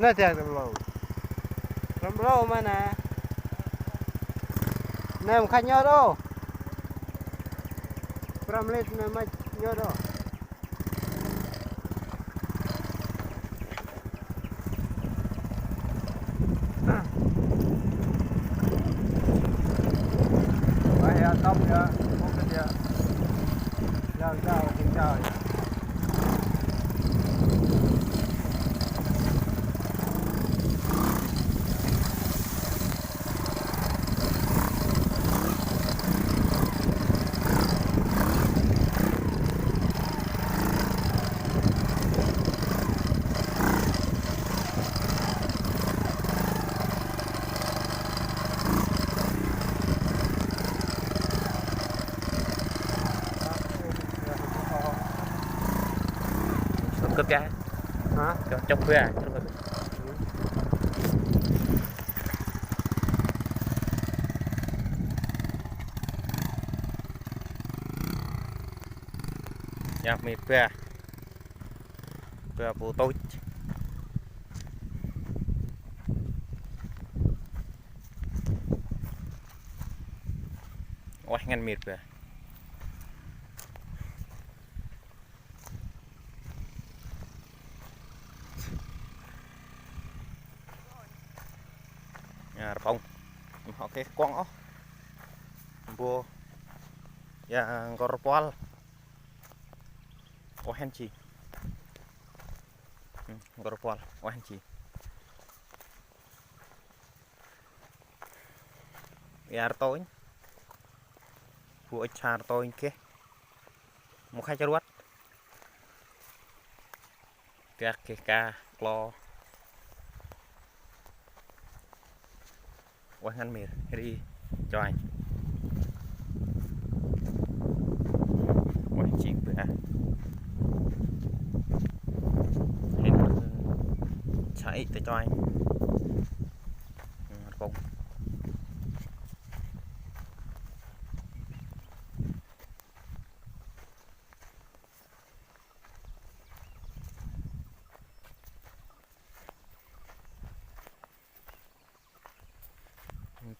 nó thiệt làm lâu mà nè nè khách nhớ đâu làm lên mà nhớ đâu tông kìa, không cần kìa. Giờ xin chào. Cướp trái Hả? Trong khuya nhà mình khuya bố tôi ôi ngăn miệt kìa bông họ cái quăng ó bùa ya gorpol oh henchi gorpol oh henchi ya tôi bùa char tôi kia một hai char các cái ca lo quay ngăn miệt đi cho anh quay chim bữa hết chạy tới cho anh không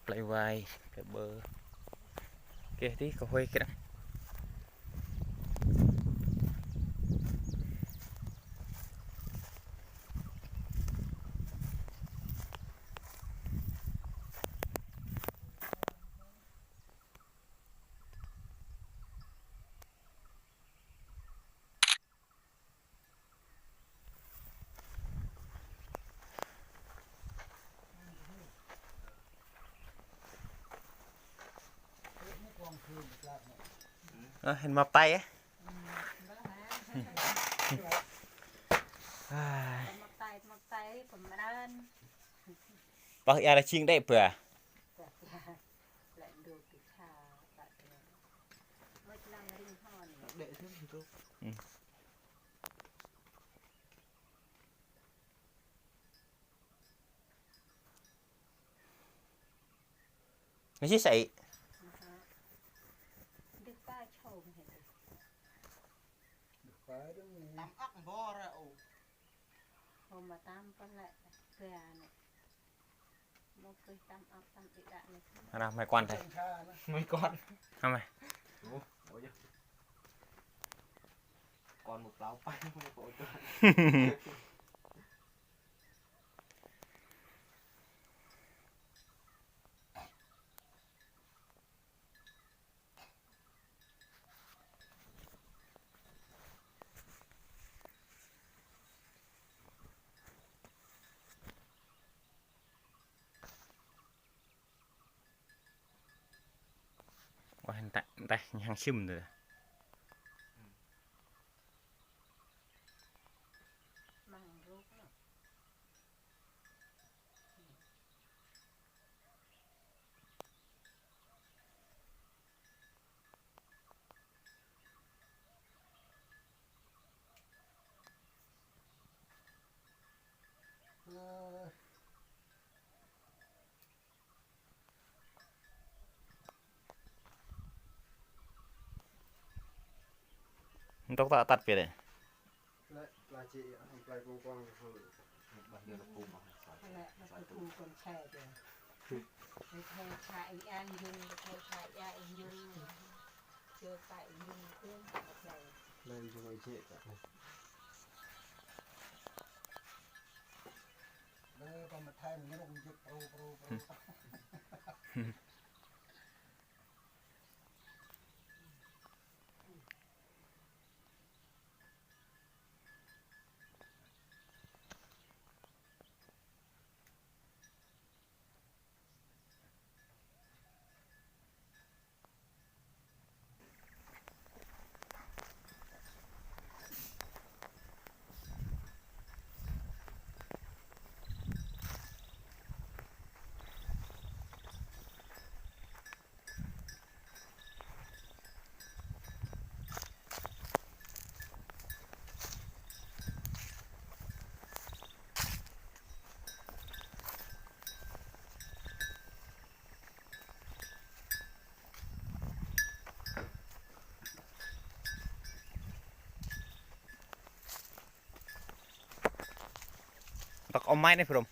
play vai cái bơ kia tí có huê cái đó hình mập tay á bác là chiên đẹp vừa nó chỉ sậy làm ốc vô ra ủ hôm mà tam con lại về này một cái tam ốc tam bị đạn này nào mày quan thấy mấy con không mày còn một láo bay một hiện tại đây hàng chim rồi tóc ta tắt về đây lại chị lại cô con Dia lepung mah. นั่นแหละมันคือทูคนแช่เดียวในไทยชายยายุนในไทยชายยายุนเจอไก่ยุนขึ้นอะไร lên cho người chị cả đây còn một thêm những đồng dịch pro Bak om mai ni from.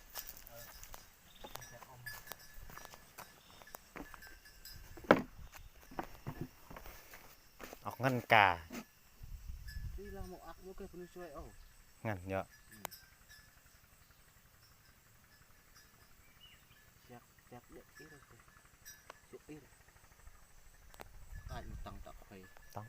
Ngăn cà. Đi là một ác vô cái phần xuôi ô. Ngăn nhở. Chắc được ít rồi. Được ít. Ai tăng tặng phải. Tăng.